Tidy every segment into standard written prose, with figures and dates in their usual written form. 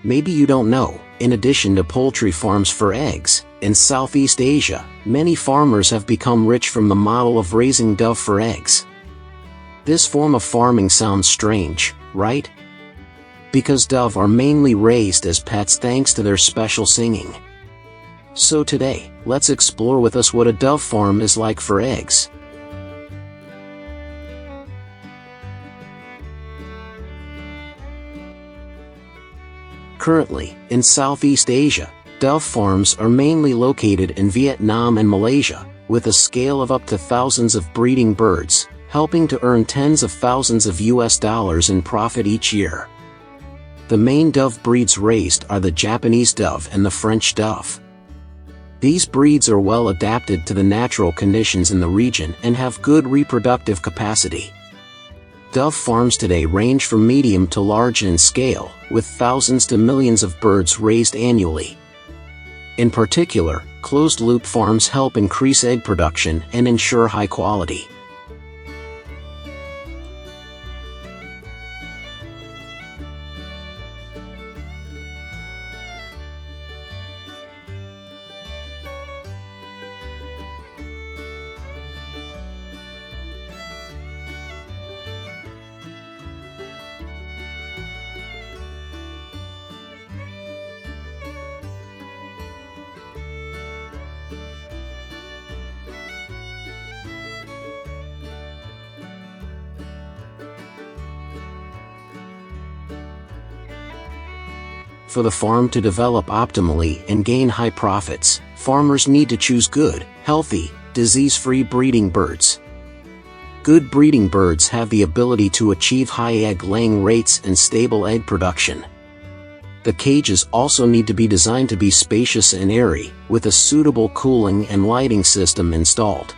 Maybe you don't know, in addition to poultry farms for eggs, in Southeast Asia, many farmers have become rich from the model of raising dove for eggs. This form of farming sounds strange, right? Because dove are mainly raised as pets thanks to their special singing. So today, let's explore with us what a dove farm is like for eggs. Currently, in Southeast Asia, dove farms are mainly located in Vietnam and Malaysia, with a scale of up to thousands of breeding birds, helping to earn tens of thousands of US dollars in profit each year. The main dove breeds raised are the Japanese dove and the French dove. These breeds are well adapted to the natural conditions in the region and have good reproductive capacity. Dove farms today range from medium to large in scale, with thousands to millions of birds raised annually. In particular, closed-loop farms help increase egg production and ensure high quality. For the farm to develop optimally and gain high profits, farmers need to choose good, healthy, disease-free breeding birds. Good breeding birds have the ability to achieve high egg-laying rates and stable egg production. The cages also need to be designed to be spacious and airy, with a suitable cooling and lighting system installed.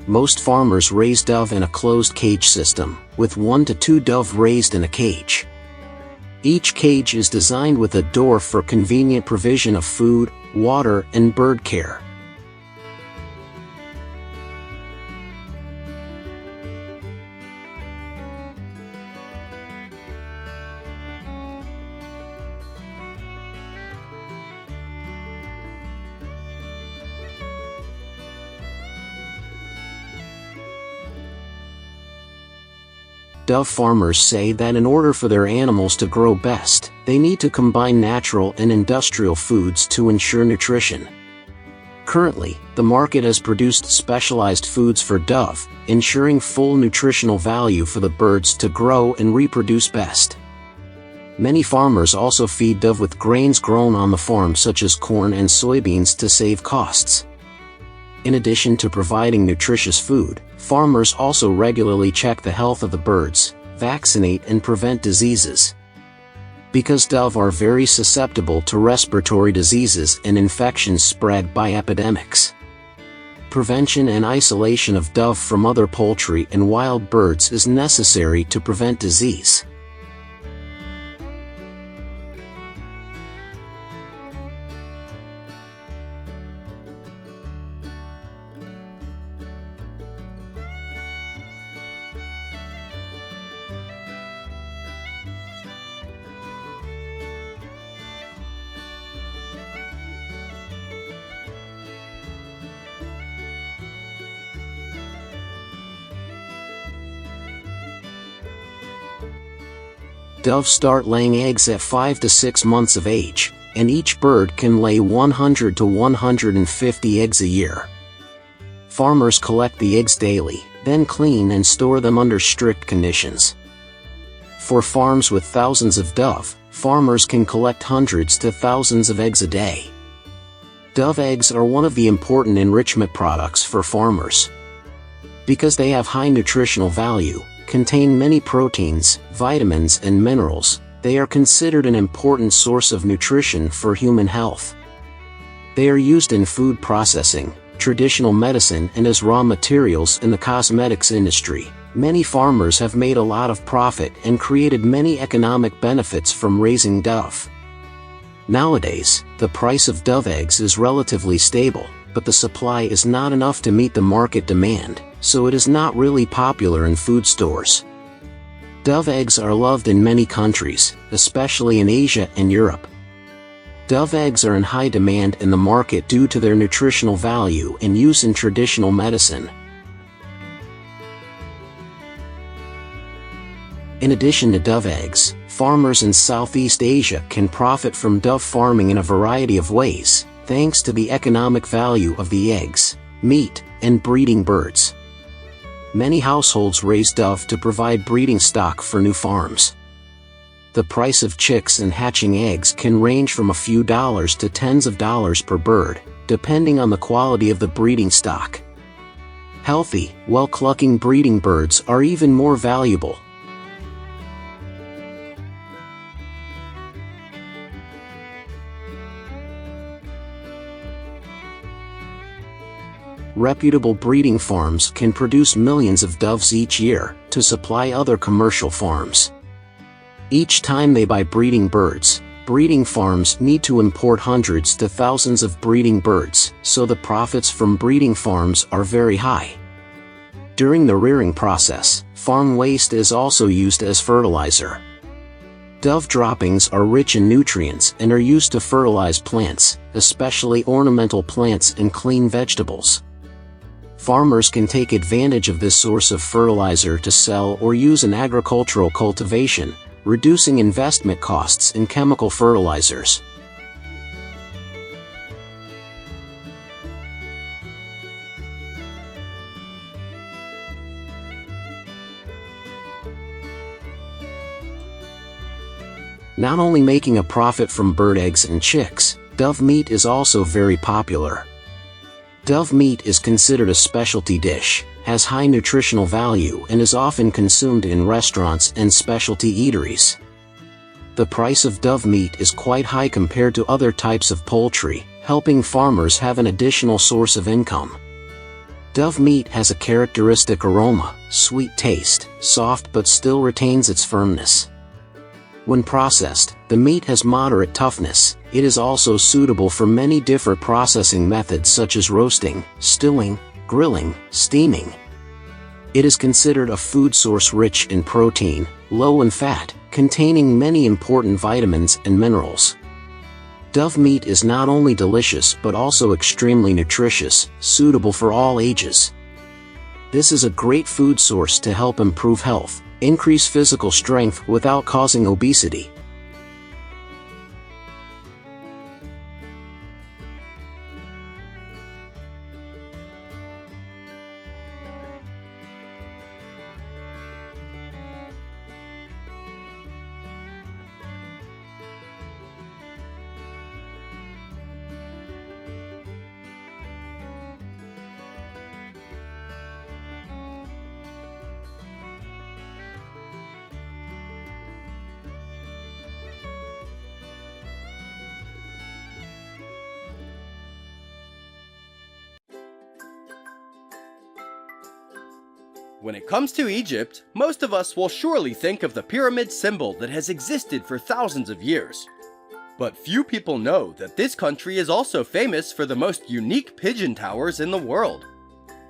Most farmers raise dove in a closed cage system, with 1 to 2 dove raised in a cage. Each cage is designed with a door for convenient provision of food, water, and bird care. Dove farmers say that in order for their animals to grow best, they need to combine natural and industrial foods to ensure nutrition. Currently, the market has produced specialized foods for dove, ensuring full nutritional value for the birds to grow and reproduce best. Many farmers also feed dove with grains grown on the farm such as corn and soybeans to save costs. In addition to providing nutritious food, farmers also regularly check the health of the birds, vaccinate and prevent diseases. Because dove are very susceptible to respiratory diseases and infections spread by epidemics. Prevention and isolation of dove from other poultry and wild birds is necessary to prevent disease. Doves start laying eggs at 5 to 6 months of age, and each bird can lay 100 to 150 eggs a year. Farmers collect the eggs daily, then clean and store them under strict conditions. For farms with thousands of dove, farmers can collect hundreds to thousands of eggs a day. Dove eggs are one of the important enrichment products for farmers. Because they have high nutritional value, contain many proteins, vitamins and minerals, they are considered an important source of nutrition for human health. They are used in food processing, traditional medicine and as raw materials in the cosmetics industry. Many farmers have made a lot of profit and created many economic benefits from raising dove. Nowadays, the price of dove eggs is relatively stable, but the supply is not enough to meet the market demand, so it is not really popular in food stores. Dove eggs are loved in many countries, especially in Asia and Europe. Dove eggs are in high demand in the market due to their nutritional value and use in traditional medicine. In addition to dove eggs, farmers in Southeast Asia can profit from dove farming in a variety of ways, thanks to the economic value of the eggs, meat, and breeding birds. Many households raise dove to provide breeding stock for new farms. The price of chicks and hatching eggs can range from a few dollars to tens of dollars per bird, depending on the quality of the breeding stock. Healthy, well-clucking breeding birds are even more valuable. Reputable breeding farms can produce millions of doves each year to supply other commercial farms. Each time they buy breeding birds, breeding farms need to import hundreds to thousands of breeding birds, so the profits from breeding farms are very high. During the rearing process, farm waste is also used as fertilizer. Dove droppings are rich in nutrients and are used to fertilize plants, especially ornamental plants and clean vegetables. Farmers can take advantage of this source of fertilizer to sell or use in agricultural cultivation, reducing investment costs in chemical fertilizers. Not only making a profit from bird eggs and chicks, dove meat is also very popular. Dove meat is considered a specialty dish, has high nutritional value and is often consumed in restaurants and specialty eateries. The price of dove meat is quite high compared to other types of poultry, helping farmers have an additional source of income. Dove meat has a characteristic aroma, sweet taste, soft but still retains its firmness. When processed, the meat has moderate toughness. It is also suitable for many different processing methods such as roasting, stewing, grilling, steaming. It is considered a food source rich in protein, low in fat, containing many important vitamins and minerals. Dove meat is not only delicious but also extremely nutritious, suitable for all ages. This is a great food source to help improve health, increase physical strength without causing obesity. When it comes to Egypt, most of us will surely think of the pyramid symbol that has existed for thousands of years. But few people know that this country is also famous for the most unique pigeon towers in the world.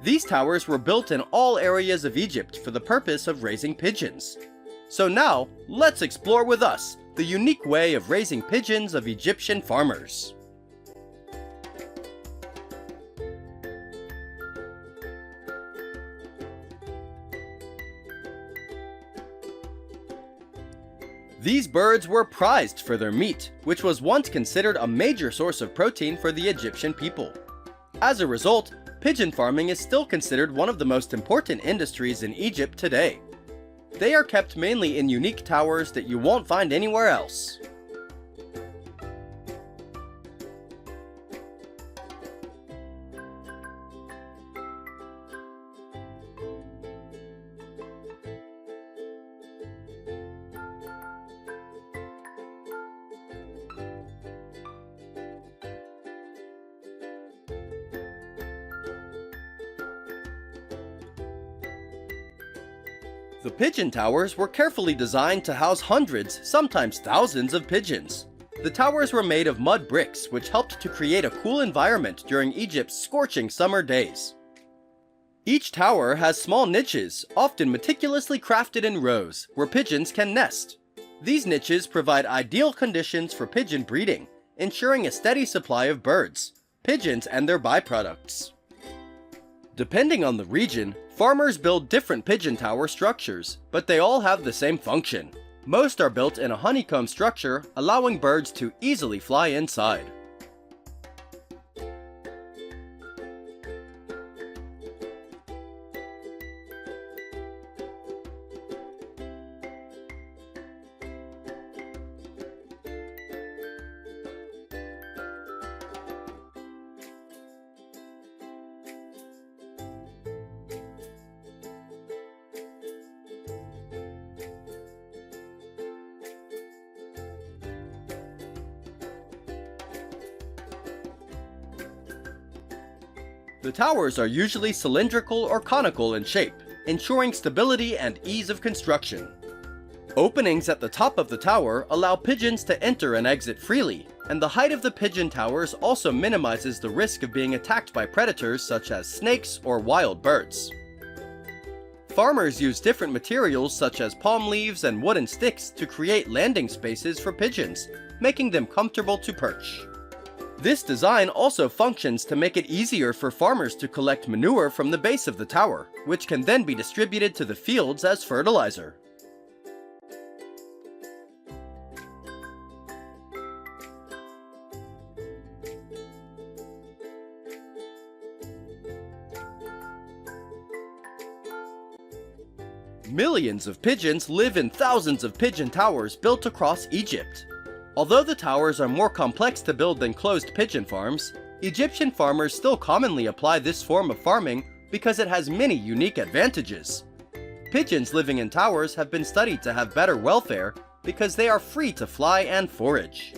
These towers were built in all areas of Egypt for the purpose of raising pigeons. So now, let's explore with us the unique way of raising pigeons of Egyptian farmers. These birds were prized for their meat, which was once considered a major source of protein for the Egyptian people. As a result, pigeon farming is still considered one of the most important industries in Egypt today. They are kept mainly in unique towers that you won't find anywhere else. The pigeon towers were carefully designed to house hundreds, sometimes thousands of pigeons. The towers were made of mud bricks, which helped to create a cool environment during Egypt's scorching summer days. Each tower has small niches, often meticulously crafted in rows, where pigeons can nest. These niches provide ideal conditions for pigeon breeding, ensuring a steady supply of birds, pigeons, and their byproducts. Depending on the region, farmers build different pigeon tower structures, but they all have the same function. Most are built in a honeycomb structure, allowing birds to easily fly inside. The towers are usually cylindrical or conical in shape, ensuring stability and ease of construction. Openings at the top of the tower allow pigeons to enter and exit freely, and the height of the pigeon towers also minimizes the risk of being attacked by predators such as snakes or wild birds. Farmers use different materials such as palm leaves and wooden sticks to create landing spaces for pigeons, making them comfortable to perch. This design also functions to make it easier for farmers to collect manure from the base of the tower, which can then be distributed to the fields as fertilizer. Millions of pigeons live in thousands of pigeon towers built across Egypt. Although the towers are more complex to build than closed pigeon farms, Egyptian farmers still commonly apply this form of farming because it has many unique advantages. Pigeons living in towers have been studied to have better welfare because they are free to fly and forage.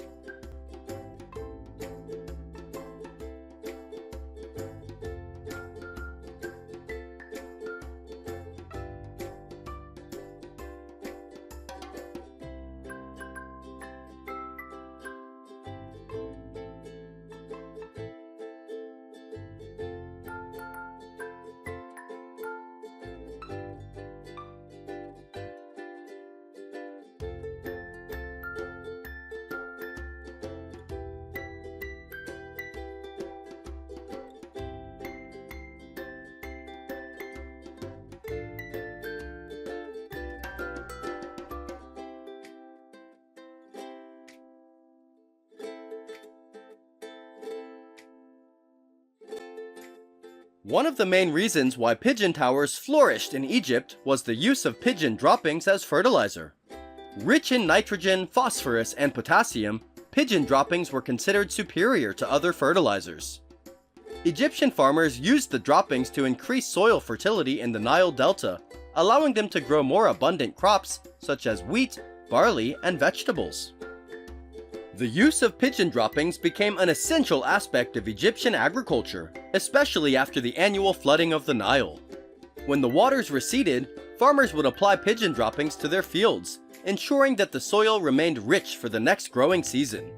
One of the main reasons why pigeon towers flourished in Egypt was the use of pigeon droppings as fertilizer. Rich in nitrogen, phosphorus, and potassium, pigeon droppings were considered superior to other fertilizers. Egyptian farmers used the droppings to increase soil fertility in the Nile Delta, allowing them to grow more abundant crops such as wheat, barley, and vegetables. The use of pigeon droppings became an essential aspect of Egyptian agriculture, especially after the annual flooding of the Nile. When the waters receded, farmers would apply pigeon droppings to their fields, ensuring that the soil remained rich for the next growing season.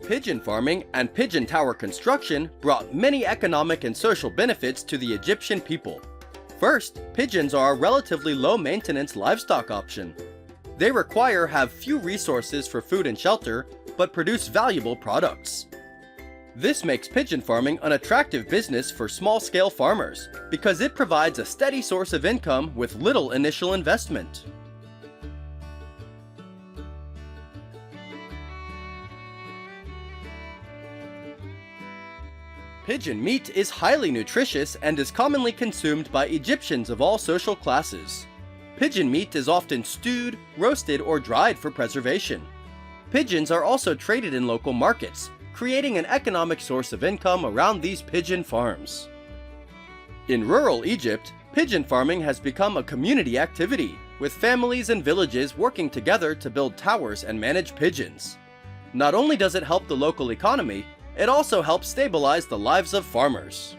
Pigeon farming and pigeon tower construction brought many economic and social benefits to the Egyptian people. First, pigeons are a relatively low-maintenance livestock option. They have few resources for food and shelter, but produce valuable products. This makes pigeon farming an attractive business for small-scale farmers, because it provides a steady source of income with little initial investment. Pigeon meat is highly nutritious and is commonly consumed by Egyptians of all social classes. Pigeon meat is often stewed, roasted, or dried for preservation. Pigeons are also traded in local markets, creating an economic source of income around these pigeon farms. In rural Egypt, pigeon farming has become a community activity, with families and villages working together to build towers and manage pigeons. Not only does it help the local economy, It also helps stabilize the lives of farmers.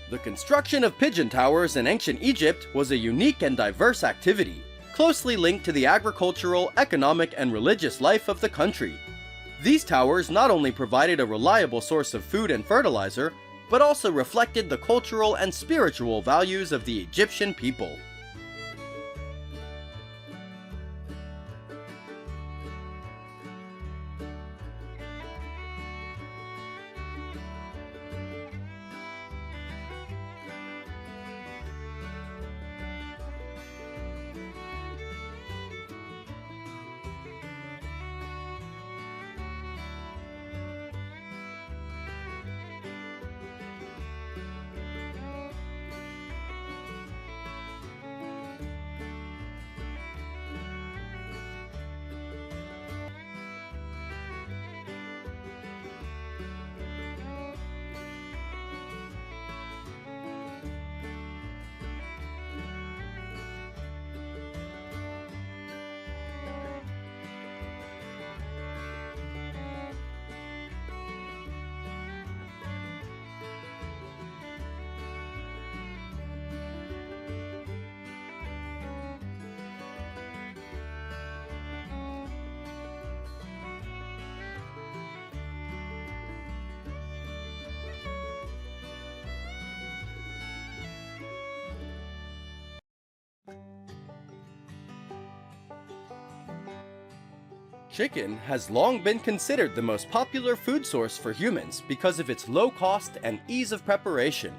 The construction of pigeon towers in ancient Egypt was a unique and diverse activity, closely linked to the agricultural, economic, and religious life of the country. These towers not only provided a reliable source of food and fertilizer, but also reflected the cultural and spiritual values of the Egyptian people. Chicken has long been considered the most popular food source for humans because of its low cost and ease of preparation,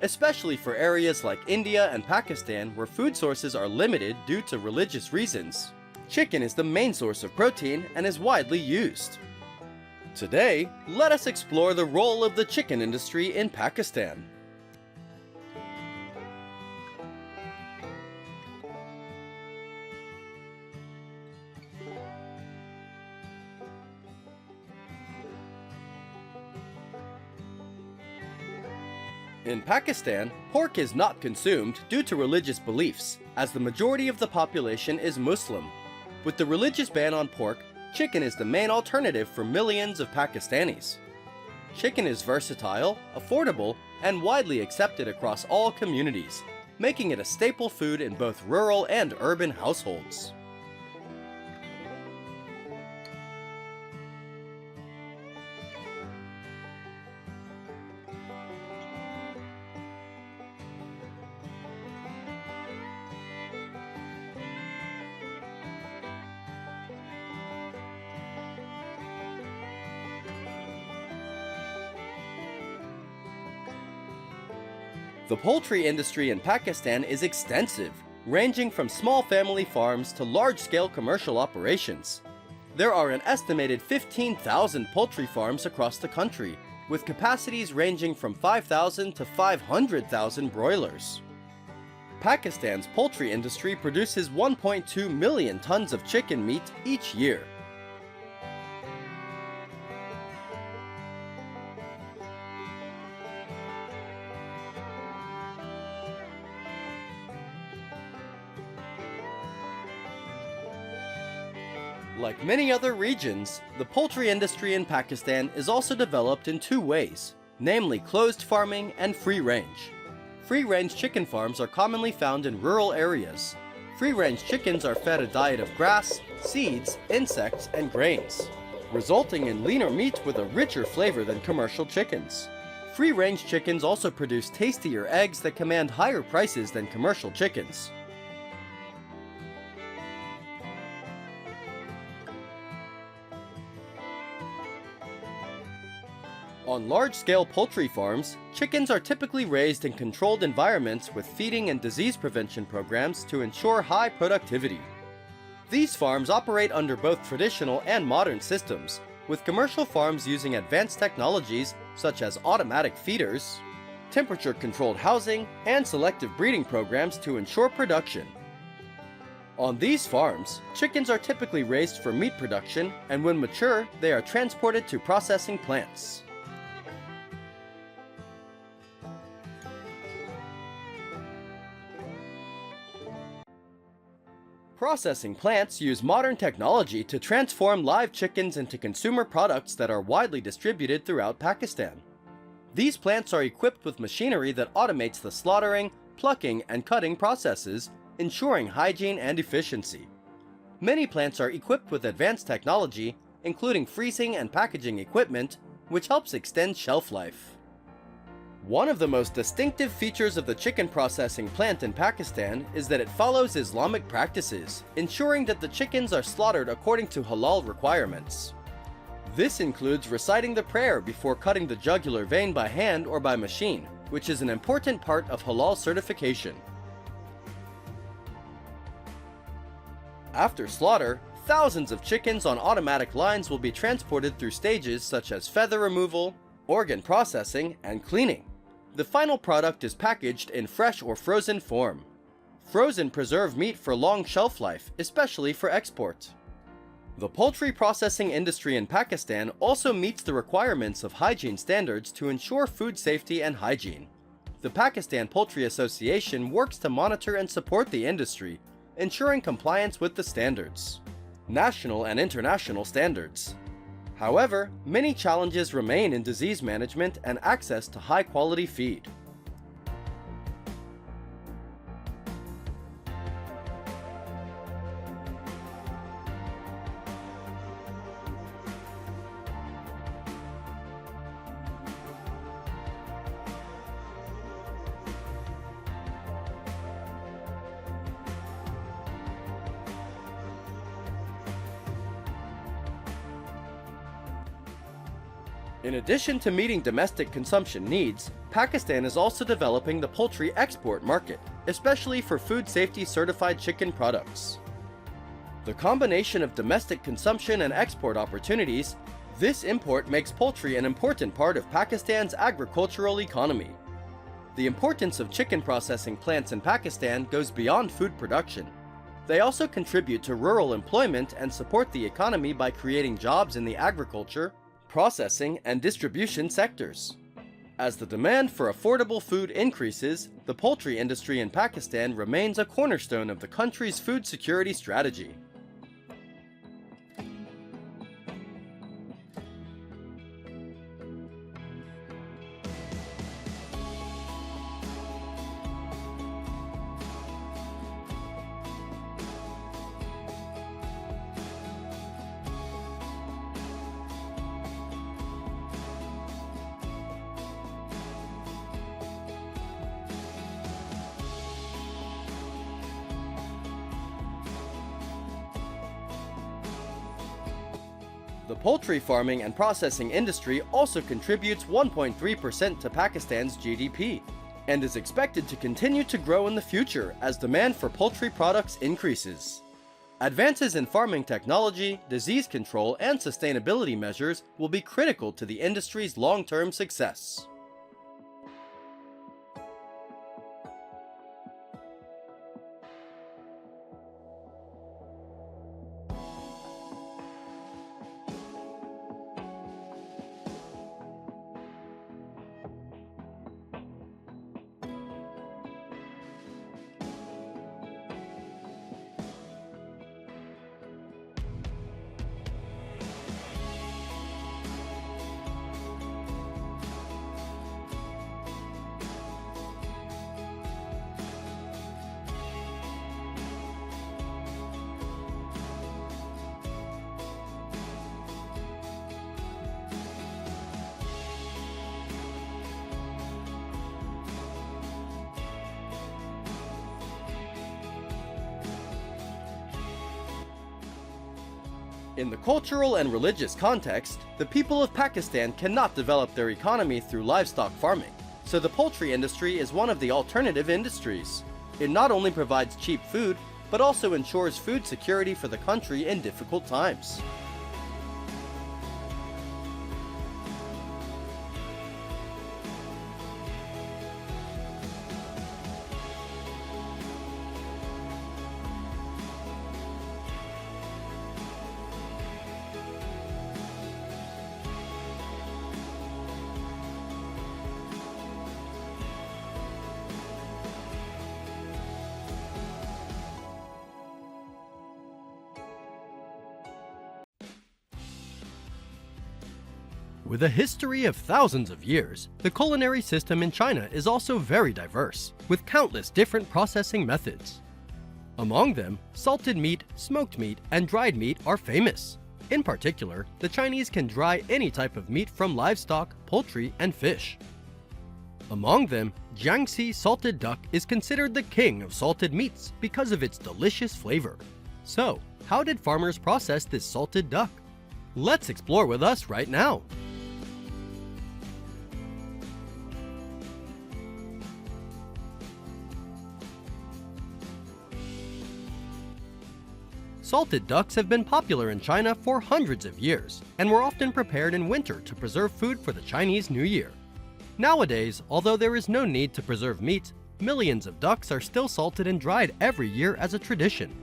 especially for areas like India and Pakistan where food sources are limited due to religious reasons. Chicken is the main source of protein and is widely used. Today, let us explore the role of the chicken industry in Pakistan. In Pakistan, pork is not consumed due to religious beliefs, as the majority of the population is Muslim. With the religious ban on pork, chicken is the main alternative for millions of Pakistanis. Chicken is versatile, affordable, and widely accepted across all communities, making it a staple food in both rural and urban households. The poultry industry in Pakistan is extensive, ranging from small family farms to large-scale commercial operations. There are an estimated 15,000 poultry farms across the country, with capacities ranging from 5,000 to 500,000 broilers. Pakistan's poultry industry produces 1.2 million tons of chicken meat each year. Like many other regions, the poultry industry in Pakistan is also developed in two ways, namely closed farming and free range. Free-range chicken farms are commonly found in rural areas. Free-range chickens are fed a diet of grass, seeds, insects, and grains, resulting in leaner meat with a richer flavor than commercial chickens. Free-range chickens also produce tastier eggs that command higher prices than commercial chickens. On large-scale poultry farms, chickens are typically raised in controlled environments with feeding and disease prevention programs to ensure high productivity. These farms operate under both traditional and modern systems, with commercial farms using advanced technologies such as automatic feeders, temperature-controlled housing, and selective breeding programs to ensure production. On these farms, chickens are typically raised for meat production, and when mature, they are transported to processing plants. Processing plants use modern technology to transform live chickens into consumer products that are widely distributed throughout Pakistan. These plants are equipped with machinery that automates the slaughtering, plucking, and cutting processes, ensuring hygiene and efficiency. Many plants are equipped with advanced technology, including freezing and packaging equipment, which helps extend shelf life. One of the most distinctive features of the chicken processing plant in Pakistan is that it follows Islamic practices, ensuring that the chickens are slaughtered according to halal requirements. This includes reciting the prayer before cutting the jugular vein by hand or by machine, which is an important part of halal certification. After slaughter, thousands of chickens on automatic lines will be transported through stages such as feather removal, organ processing, and cleaning. The final product is packaged in fresh or frozen form. Frozen preserve meat for long shelf life, especially for export. The poultry processing industry in Pakistan also meets the requirements of hygiene standards to ensure food safety and hygiene. The Pakistan Poultry Association works to monitor and support the industry, ensuring compliance with the standards, national and international standards. However, many challenges remain in disease management and access to high-quality feed. In addition to meeting domestic consumption needs, Pakistan is also developing the poultry export market, especially for food safety certified chicken products. The combination of domestic consumption and export opportunities, this import makes poultry an important part of Pakistan's agricultural economy. The importance of chicken processing plants in Pakistan goes beyond food production. They also contribute to rural employment and support the economy by creating jobs in the agriculture, processing, and distribution sectors. As the demand for affordable food increases, the poultry industry in Pakistan remains a cornerstone of the country's food security strategy. The poultry farming and processing industry also contributes 1.3% to Pakistan's GDP, and is expected to continue to grow in the future as demand for poultry products increases. Advances in farming technology, disease control, and sustainability measures will be critical to the industry's long-term success. In the cultural and religious context, the people of Pakistan cannot develop their economy through livestock farming, so the poultry industry is one of the alternative industries. It not only provides cheap food, but also ensures food security for the country in difficult times. With a history of thousands of years, the culinary system in China is also very diverse, with countless different processing methods. Among them, salted meat, smoked meat, and dried meat are famous. In particular, the Chinese can dry any type of meat from livestock, poultry, and fish. Among them, Jiangxi salted duck is considered the king of salted meats because of its delicious flavor. So, how did farmers process this salted duck? Let's explore with us right now! Salted ducks have been popular in China for hundreds of years, and were often prepared in winter to preserve food for the Chinese New Year. Nowadays, although there is no need to preserve meat, millions of ducks are still salted and dried every year as a tradition.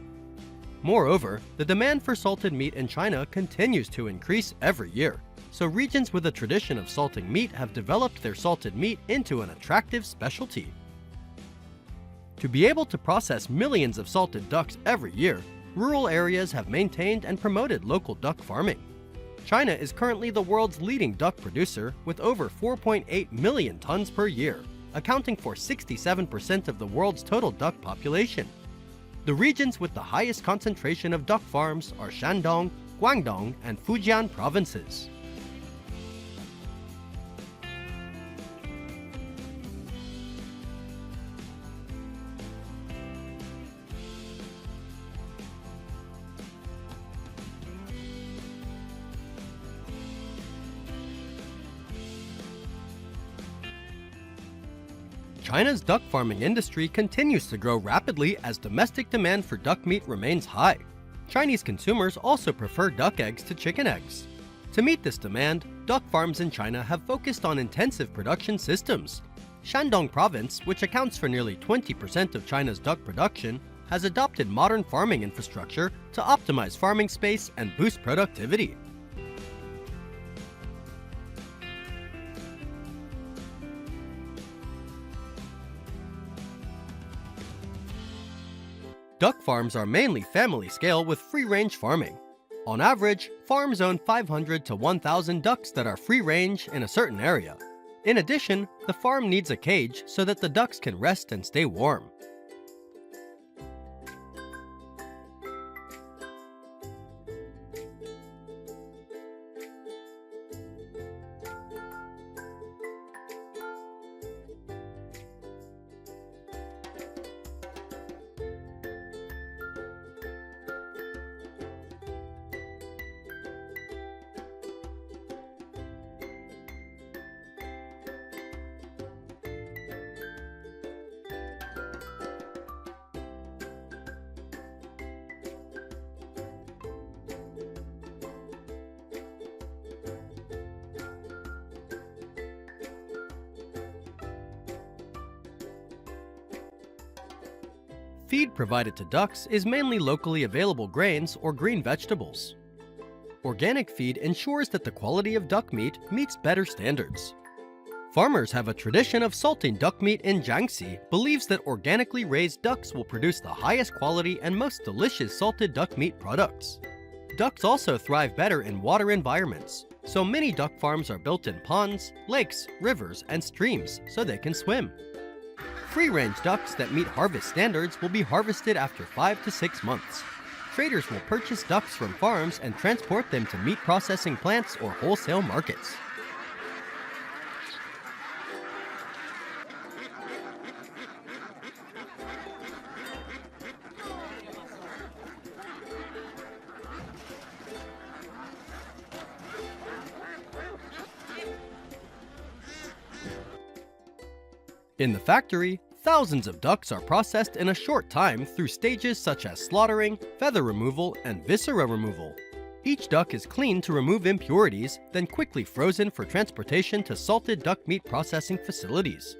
Moreover, the demand for salted meat in China continues to increase every year, so regions with a tradition of salting meat have developed their salted meat into an attractive specialty. To be able to process millions of salted ducks every year, rural areas have maintained and promoted local duck farming. China is currently the world's leading duck producer with over 4.8 million tons per year, accounting for 67% of the world's total duck population. The regions with the highest concentration of duck farms are Shandong, Guangdong, and Fujian provinces. China's duck farming industry continues to grow rapidly as domestic demand for duck meat remains high. Chinese consumers also prefer duck eggs to chicken eggs. To meet this demand, duck farms in China have focused on intensive production systems. Shandong province, which accounts for nearly 20% of China's duck production, has adopted modern farming infrastructure to optimize farming space and boost productivity. Duck farms are mainly family-scale with free-range farming. On average, farms own 500 to 1,000 ducks that are free-range in a certain area. In addition, the farm needs a cage so that the ducks can rest and stay warm. Feed provided to ducks is mainly locally available grains or green vegetables. Organic feed ensures that the quality of duck meat meets better standards. Farmers have a tradition of salting duck meat in Jiangxi, believes that organically raised ducks will produce the highest quality and most delicious salted duck meat products. Ducks also thrive better in water environments, so many duck farms are built in ponds, lakes, rivers, and streams so they can swim. Free-range ducks that meet harvest standards will be harvested after 5 to 6 months. Traders will purchase ducks from farms and transport them to meat processing plants or wholesale markets. In the factory, thousands of ducks are processed in a short time through stages such as slaughtering, feather removal, and viscera removal. Each duck is cleaned to remove impurities, then quickly frozen for transportation to salted duck meat processing facilities.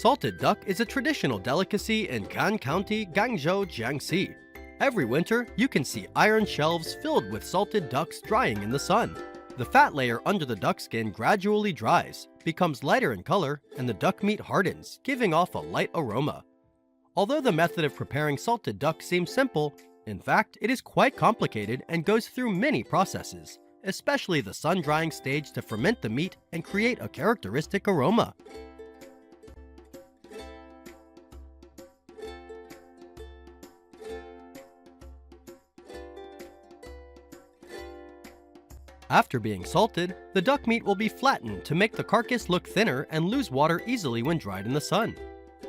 Salted duck is a traditional delicacy in Gan County, Guangzhou, Jiangxi. Every winter, you can see iron shelves filled with salted ducks drying in the sun. The fat layer under the duck skin gradually dries, becomes lighter in color, and the duck meat hardens, giving off a light aroma. Although the method of preparing salted duck seems simple, in fact, it is quite complicated and goes through many processes, especially the sun-drying stage to ferment the meat and create a characteristic aroma. After being salted, the duck meat will be flattened to make the carcass look thinner and lose water easily when dried in the sun.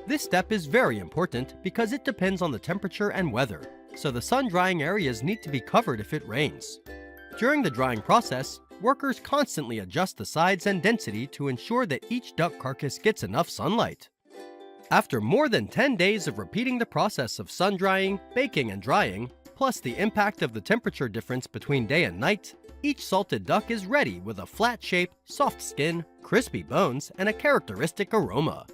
This step is very important because it depends on the temperature and weather, so the sun-drying areas need to be covered if it rains. During the drying process, workers constantly adjust the size and density to ensure that each duck carcass gets enough sunlight. After more than 10 days of repeating the process of sun-drying, baking, and drying, plus the impact of the temperature difference between day and night, each salted duck is ready with a flat shape, soft skin, crispy bones, and a characteristic aroma.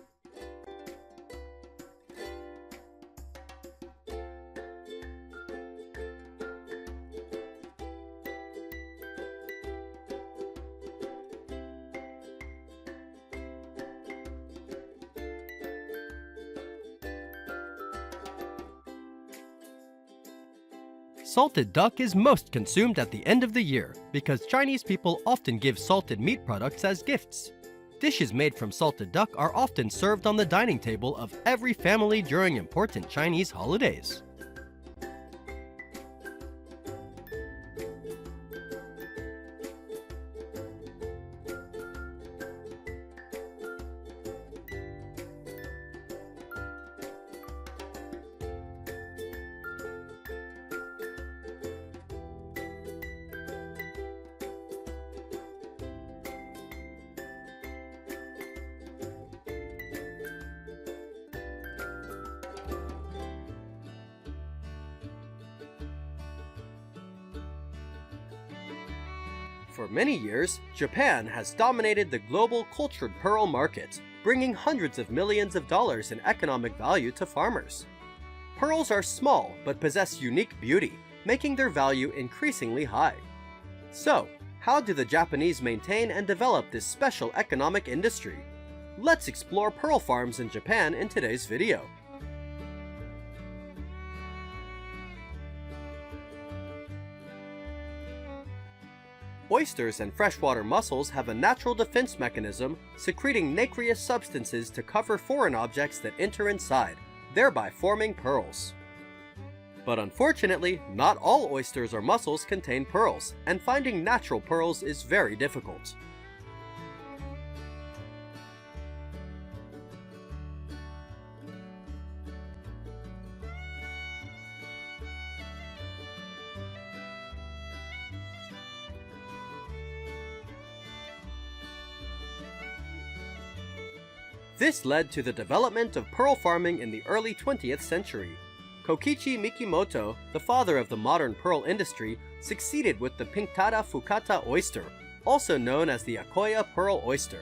Salted duck is most consumed at the end of the year because Chinese people often give salted meat products as gifts. Dishes made from salted duck are often served on the dining table of every family during important Chinese holidays. For many years, Japan has dominated the global cultured pearl market, bringing hundreds of millions of dollars in economic value to farmers. Pearls are small but possess unique beauty, making their value increasingly high. So, how do the Japanese maintain and develop this special economic industry? Let's explore pearl farms in Japan in today's video. Oysters and freshwater mussels have a natural defense mechanism, secreting nacreous substances to cover foreign objects that enter inside, thereby forming pearls. But unfortunately, not all oysters or mussels contain pearls, and finding natural pearls is very difficult. This led to the development of pearl farming in the early 20th century. Kokichi Mikimoto, the father of the modern pearl industry, succeeded with the Pinctada Fukata oyster, also known as the Akoya pearl oyster.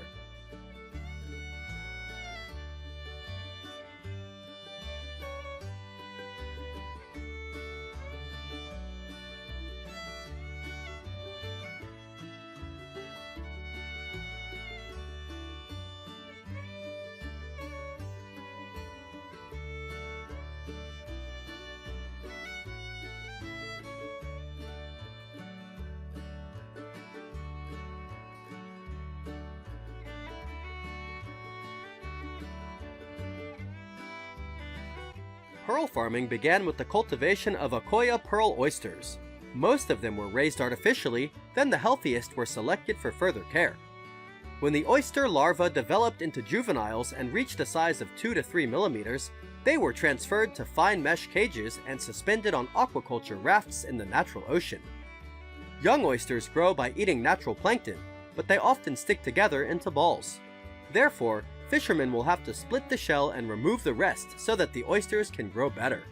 Pearl farming began with the cultivation of Akoya pearl oysters. Most of them were raised artificially, then the healthiest were selected for further care. When the oyster larvae developed into juveniles and reached a size of 2 to 3 millimeters, they were transferred to fine mesh cages and suspended on aquaculture rafts in the natural ocean. Young oysters grow by eating natural plankton, but they often stick together into balls. Therefore, fishermen will have to split the shell and remove the rest so that the oysters can grow better.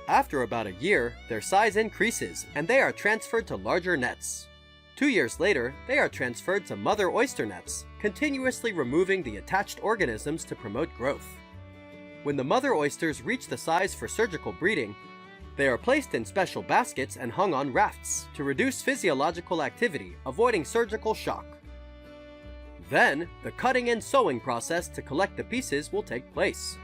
After about a year, their size increases and they are transferred to larger nets. 2 years later, they are transferred to mother oyster nets, continuously removing the attached organisms to promote growth. When the mother oysters reach the size for surgical breeding, they are placed in special baskets and hung on rafts to reduce physiological activity, avoiding surgical shock. Then, the cutting and sewing process to collect the pieces will take place.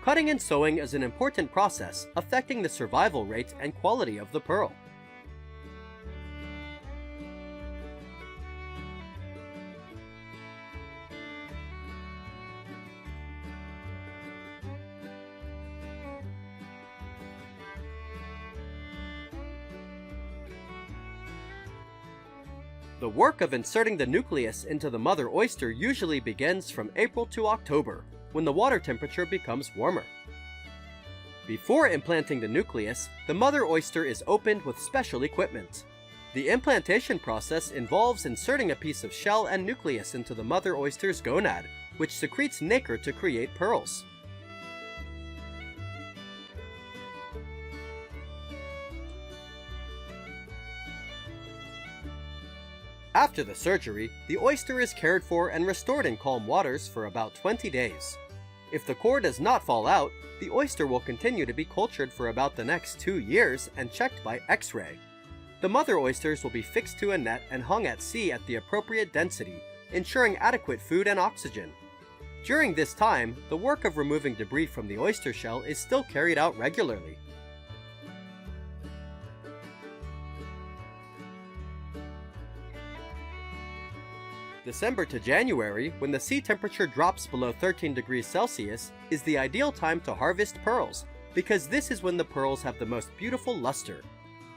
Cutting and sewing is an important process affecting the survival rate and quality of the pearl. The work of inserting the nucleus into the mother oyster usually begins from April to October, when the water temperature becomes warmer. Before implanting the nucleus, the mother oyster is opened with special equipment. The implantation process involves inserting a piece of shell and nucleus into the mother oyster's gonad, which secretes nacre to create pearls. After the surgery, the oyster is cared for and restored in calm waters for about 20 days. If the core does not fall out, the oyster will continue to be cultured for about the next 2 years and checked by X-ray. The mother oysters will be fixed to a net and hung at sea at the appropriate density, ensuring adequate food and oxygen. During this time, the work of removing debris from the oyster shell is still carried out regularly. December to January, when the sea temperature drops below 13 degrees Celsius, is the ideal time to harvest pearls, because this is when the pearls have the most beautiful luster.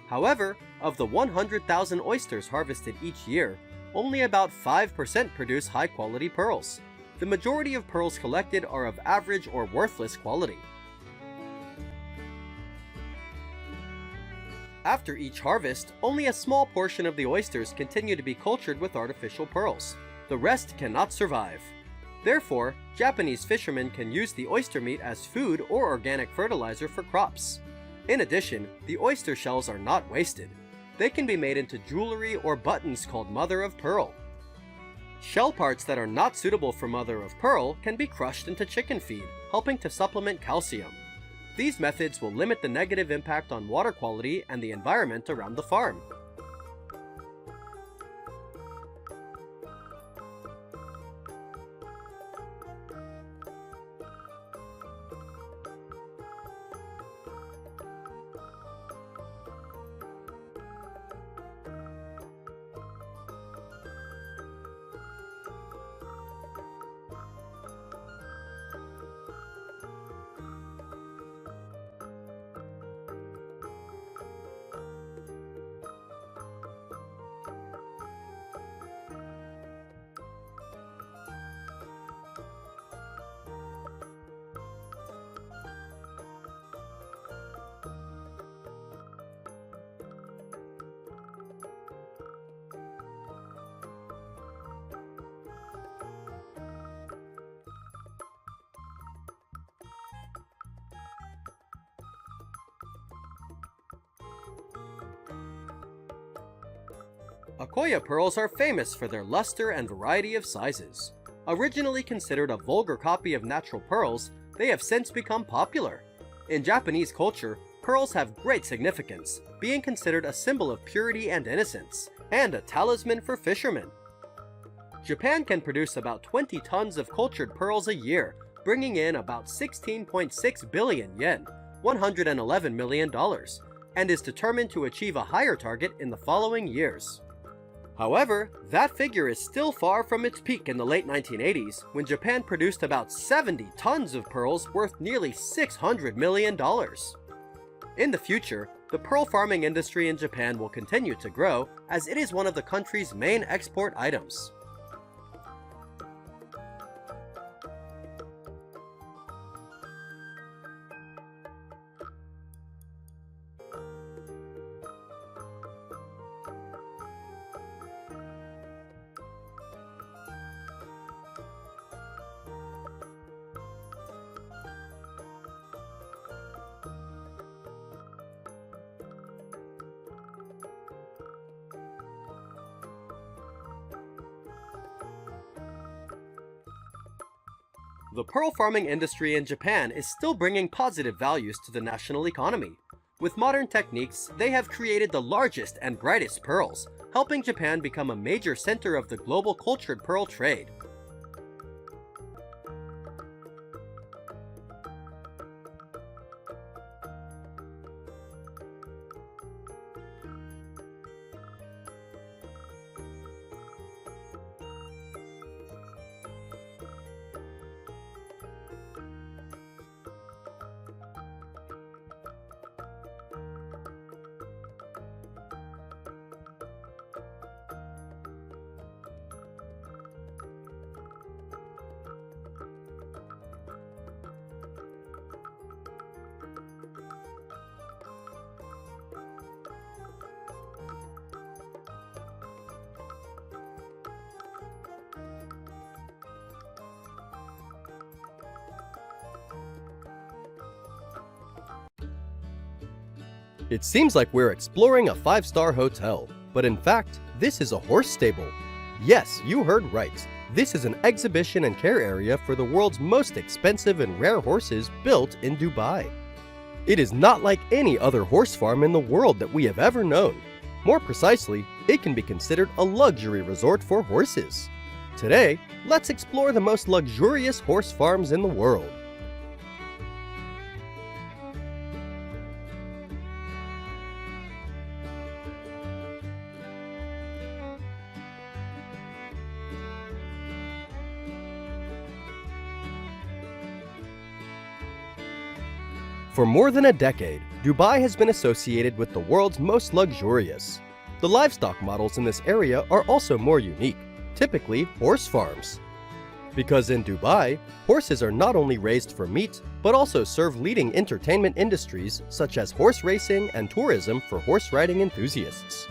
However, of the 100,000 oysters harvested each year, only about 5% produce high-quality pearls. The majority of pearls collected are of average or worthless quality. After each harvest, only a small portion of the oysters continue to be cultured with artificial pearls. The rest cannot survive. Therefore, Japanese fishermen can use the oyster meat as food or organic fertilizer for crops. In addition, the oyster shells are not wasted. They can be made into jewelry or buttons called mother of pearl. Shell parts that are not suitable for mother of pearl can be crushed into chicken feed, helping to supplement calcium. These methods will limit the negative impact on water quality and the environment around the farm. Akoya pearls are famous for their luster and variety of sizes. Originally considered a vulgar copy of natural pearls, they have since become popular. In Japanese culture, pearls have great significance, being considered a symbol of purity and innocence, and a talisman for fishermen. Japan can produce about 20 tons of cultured pearls a year, bringing in about 16.6 billion yen, $111 million, and is determined to achieve a higher target in the following years. However, that figure is still far from its peak in the late 1980s, when Japan produced about 70 tons of pearls worth nearly $600 million. In the future, the pearl farming industry in Japan will continue to grow, as it is one of the country's main export items. The pearl farming industry in Japan is still bringing positive values to the national economy. With modern techniques, they have created the largest and brightest pearls, helping Japan become a major center of the global cultured pearl trade. It seems like we're exploring a 5-star hotel, but in fact, this is a horse stable. Yes, you heard right. This is an exhibition and care area for the world's most expensive and rare horses built in Dubai. It is not like any other horse farm in the world that we have ever known. More precisely, it can be considered a luxury resort for horses. Today, let's explore the most luxurious horse farms in the world. For more than a decade, Dubai has been associated with the world's most luxurious. The livestock models in this area are also more unique, typically horse farms. Because in Dubai, horses are not only raised for meat, but also serve leading entertainment industries such as horse racing and tourism for horse riding enthusiasts.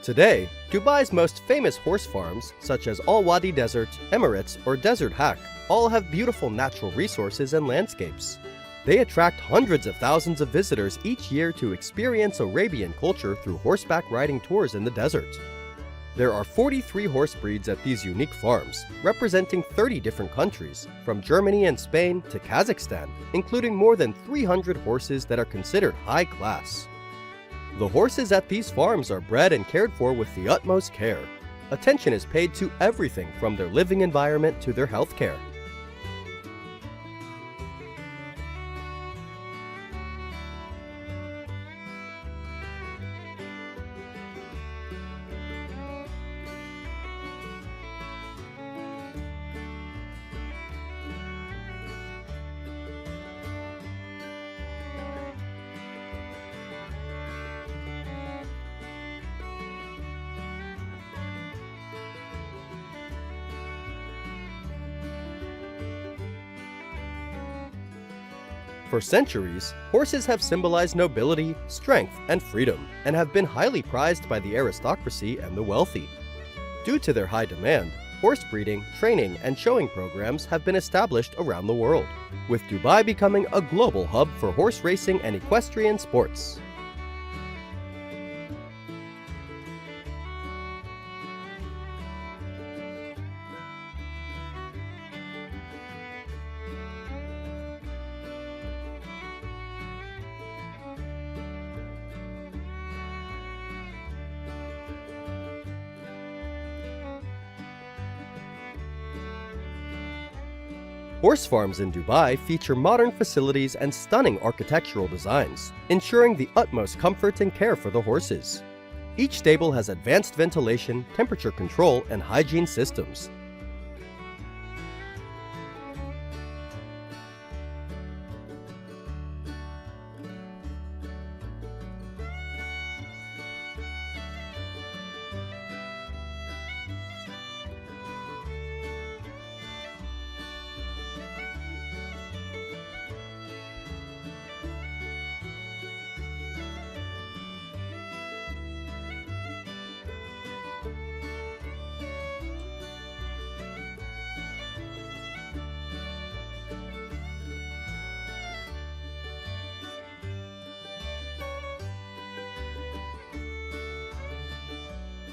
Today, Dubai's most famous horse farms, such as Al Wadi Desert, Emirates, or Desert Haq, all have beautiful natural resources and landscapes. They attract hundreds of thousands of visitors each year to experience Arabian culture through horseback riding tours in the desert. There are 43 horse breeds at these unique farms, representing 30 different countries, from Germany and Spain to Kazakhstan, including more than 300 horses that are considered high class. The horses at these farms are bred and cared for with the utmost care. Attention is paid to everything from their living environment to their health care. For centuries, horses have symbolized nobility, strength, and freedom, and have been highly prized by the aristocracy and the wealthy. Due to their high demand, horse breeding, training, and showing programs have been established around the world, with Dubai becoming a global hub for horse racing and equestrian sports. Horse farms in Dubai feature modern facilities and stunning architectural designs, ensuring the utmost comfort and care for the horses. Each stable has advanced ventilation, temperature control, and hygiene systems.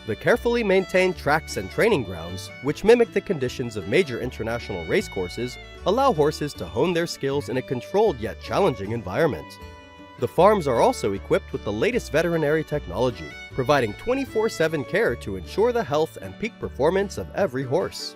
The carefully maintained tracks and training grounds, which mimic the conditions of major international racecourses, allow horses to hone their skills in a controlled yet challenging environment. The farms are also equipped with the latest veterinary technology, providing 24/7 care to ensure the health and peak performance of every horse.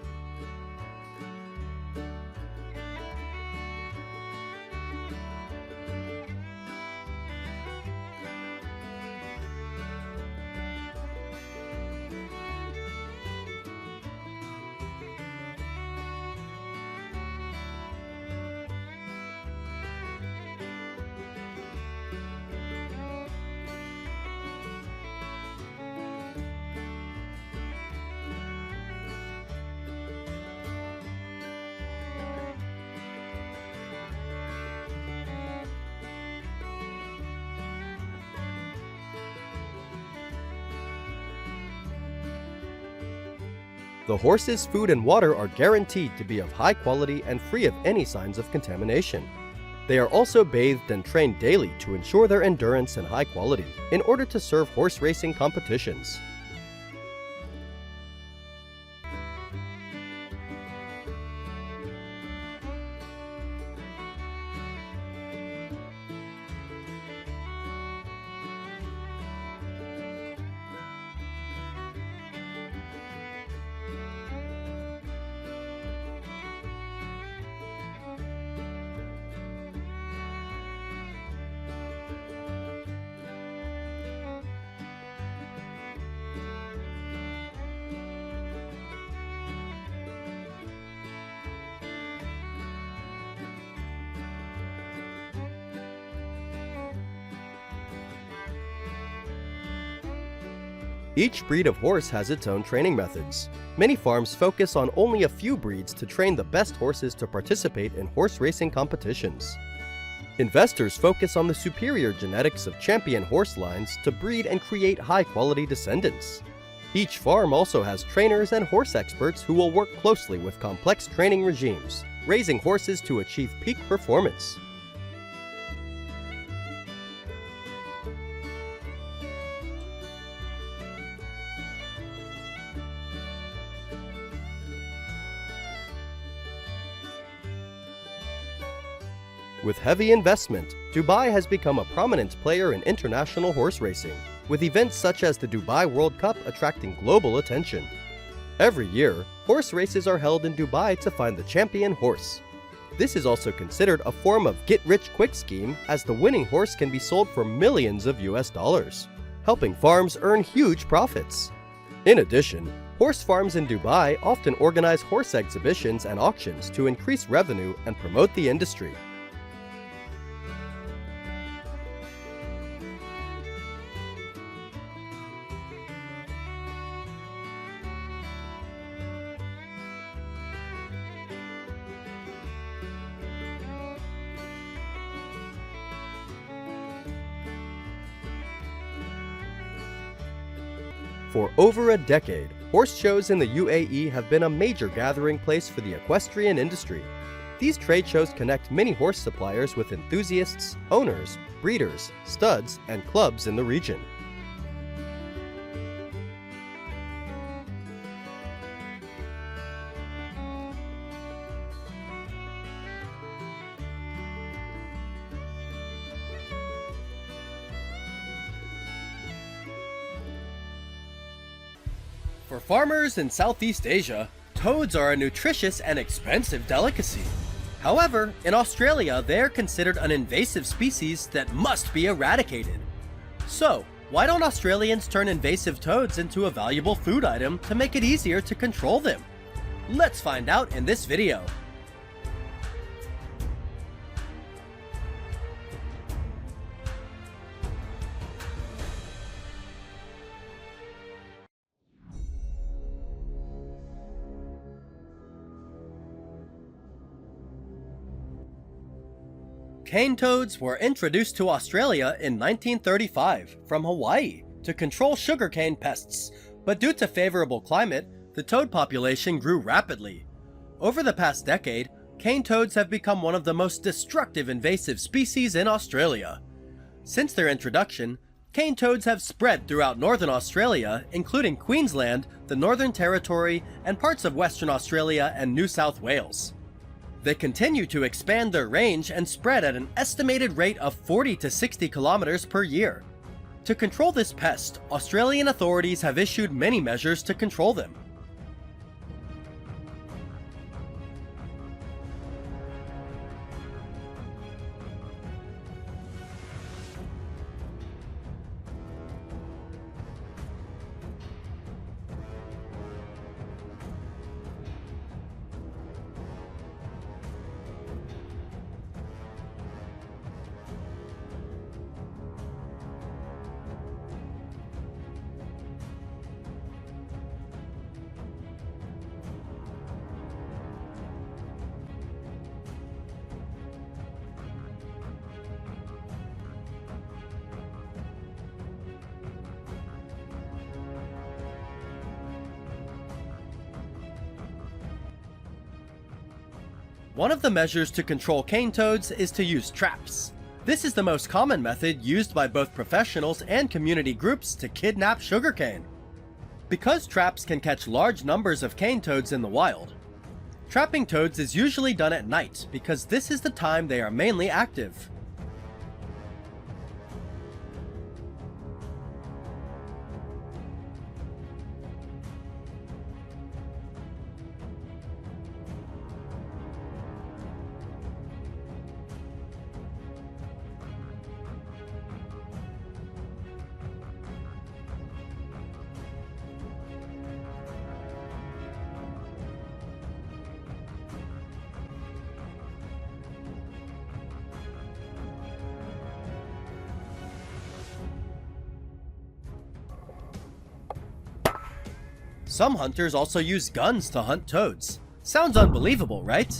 The horses' food and water are guaranteed to be of high quality and free of any signs of contamination. They are also bathed and trained daily to ensure their endurance and high quality in order to serve horse racing competitions. Each breed of horse has its own training methods. Many farms focus on only a few breeds to train the best horses to participate in horse racing competitions. Investors focus on the superior genetics of champion horse lines to breed and create high-quality descendants. Each farm also has trainers and horse experts who will work closely with complex training regimes, raising horses to achieve peak performance. With heavy investment, Dubai has become a prominent player in international horse racing, with events such as the Dubai World Cup attracting global attention. Every year, horse races are held in Dubai to find the champion horse. This is also considered a form of get-rich-quick scheme, as the winning horse can be sold for millions of US dollars, helping farms earn huge profits. In addition, horse farms in Dubai often organize horse exhibitions and auctions to increase revenue and promote the industry. For over a decade, horse shows in the UAE have been a major gathering place for the equestrian industry. These trade shows connect many horse suppliers with enthusiasts, owners, breeders, studs, and clubs in the region. For farmers in Southeast Asia, toads are a nutritious and expensive delicacy. However, in Australia, they are considered an invasive species that must be eradicated. So, why don't Australians turn invasive toads into a valuable food item to make it easier to control them? Let's find out in this video. Cane toads were introduced to Australia in 1935 from Hawaii to control sugarcane pests, but due to favorable climate, the toad population grew rapidly. Over the past decade, cane toads have become one of the most destructive invasive species in Australia. Since their introduction, cane toads have spread throughout northern Australia, including Queensland, the Northern Territory, and parts of Western Australia and New South Wales. They continue to expand their range and spread at an estimated rate of 40 to 60 kilometers per year. To control this pest, Australian authorities have issued many measures to control them. One of the measures to control cane toads is to use traps. This is the most common method used by both professionals and community groups to kidnap sugarcane. Because traps can catch large numbers of cane toads in the wild, trapping toads is usually done at night because this is the time they are mainly active. Some hunters also use guns to hunt toads. Sounds unbelievable, right?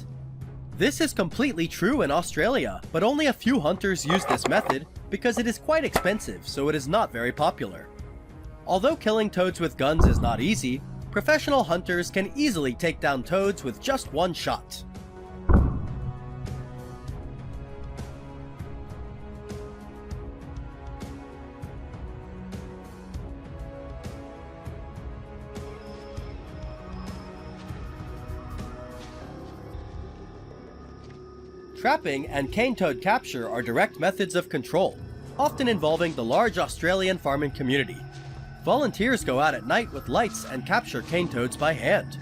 This is completely true in Australia, but only a few hunters use this method because it is quite expensive, so it is not very popular. Although killing toads with guns is not easy, professional hunters can easily take down toads with just one shot. Trapping and cane toad capture are direct methods of control, often involving the large Australian farming community. Volunteers go out at night with lights and capture cane toads by hand.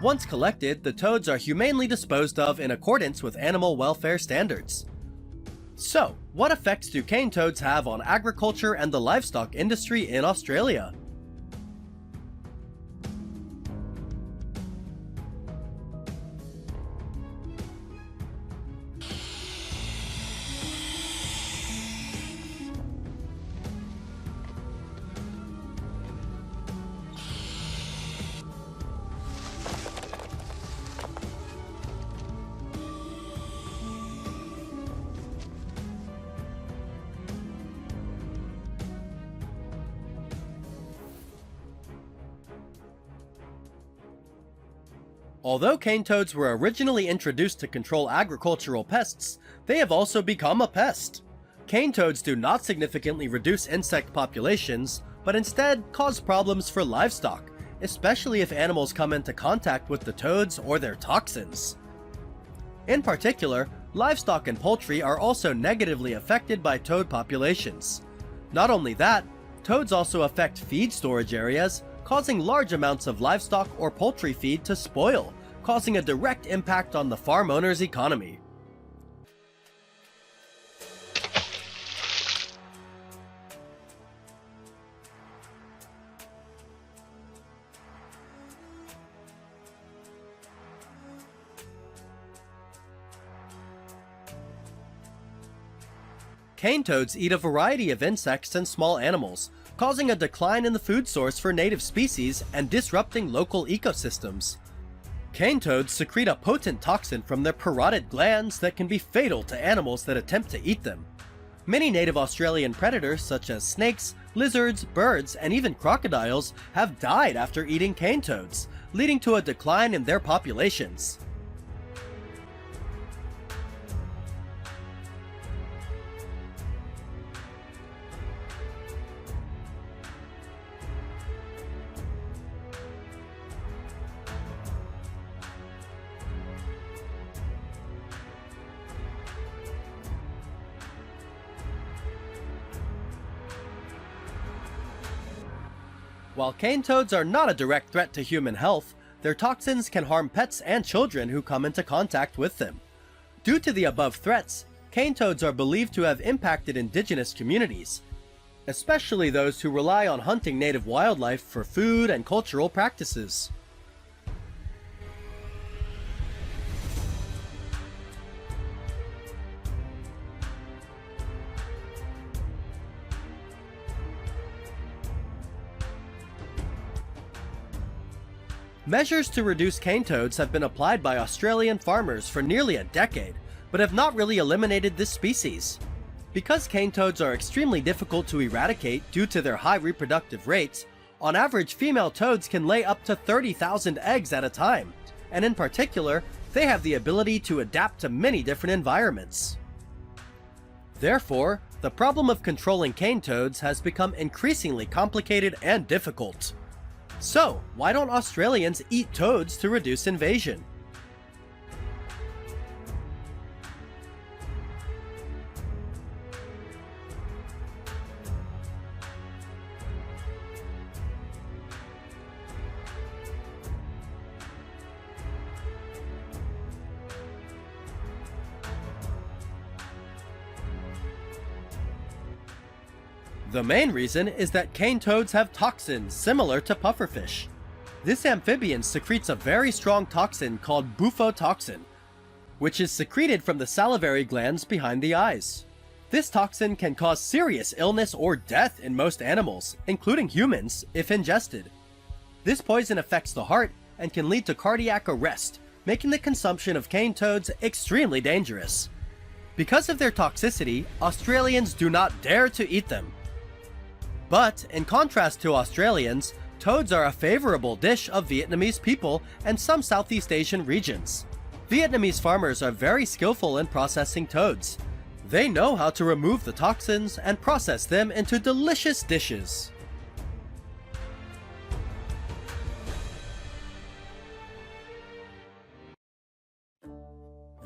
Once collected, the toads are humanely disposed of in accordance with animal welfare standards. So, what effects do cane toads have on agriculture and the livestock industry in Australia? Although cane toads were originally introduced to control agricultural pests, they have also become a pest. Cane toads do not significantly reduce insect populations, but instead cause problems for livestock, especially if animals come into contact with the toads or their toxins. In particular, livestock and poultry are also negatively affected by toad populations. Not only that, toads also affect feed storage areas, causing large amounts of livestock or poultry feed to spoil, causing a direct impact on the farm owner's economy. Cane toads eat a variety of insects and small animals, causing a decline in the food source for native species and disrupting local ecosystems. Cane toads secrete a potent toxin from their parotid glands that can be fatal to animals that attempt to eat them. Many native Australian predators such as snakes, lizards, birds, and even crocodiles have died after eating cane toads, leading to a decline in their populations. While cane toads are not a direct threat to human health, their toxins can harm pets and children who come into contact with them. Due to the above threats, cane toads are believed to have impacted indigenous communities, especially those who rely on hunting native wildlife for food and cultural practices. Measures to reduce cane toads have been applied by Australian farmers for nearly a decade, but have not really eliminated this species. Because cane toads are extremely difficult to eradicate due to their high reproductive rates, on average female toads can lay up to 30,000 eggs at a time, and in particular, they have the ability to adapt to many different environments. Therefore, the problem of controlling cane toads has become increasingly complicated and difficult. So, why don't Australians eat toads to reduce invasion? The main reason is that cane toads have toxins similar to pufferfish. This amphibian secretes a very strong toxin called bufotoxin, which is secreted from the salivary glands behind the eyes. This toxin can cause serious illness or death in most animals, including humans, if ingested. This poison affects the heart and can lead to cardiac arrest, making the consumption of cane toads extremely dangerous. Because of their toxicity, Australians do not dare to eat them. But, in contrast to Australians, toads are a favorable dish of Vietnamese people and some Southeast Asian regions. Vietnamese farmers are very skillful in processing toads. They know how to remove the toxins and process them into delicious dishes.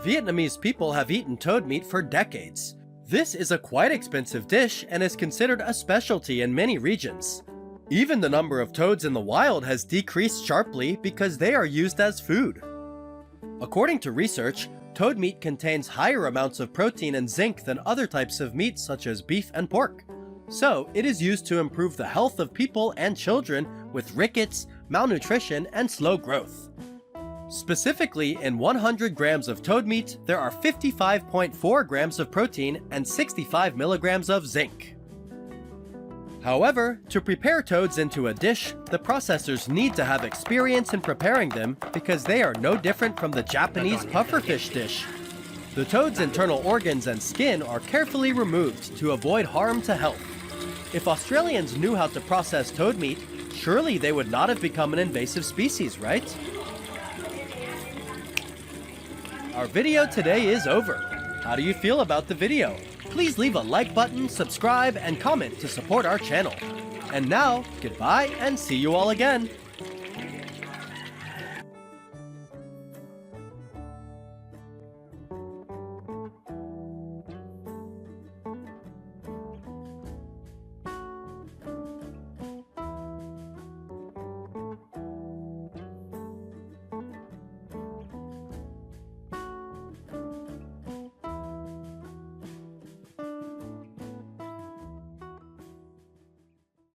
Vietnamese people have eaten toad meat for decades. This is a quite expensive dish and is considered a specialty in many regions. Even the number of toads in the wild has decreased sharply because they are used as food. According to research, toad meat contains higher amounts of protein and zinc than other types of meat such as beef and pork. So, it is used to improve the health of people and children with rickets, malnutrition, and slow growth. Specifically, in 100 grams of toad meat, there are 55.4 grams of protein and 65 milligrams of zinc. However, to prepare toads into a dish, the processors need to have experience in preparing them because they are no different from the Japanese pufferfish dish. The toad's internal organs and skin are carefully removed to avoid harm to health. If Australians knew how to process toad meat, surely they would not have become an invasive species, right? Our video today is over. How do you feel about the video? Please leave a like button, subscribe, and comment to support our channel. And now, goodbye and see you all again.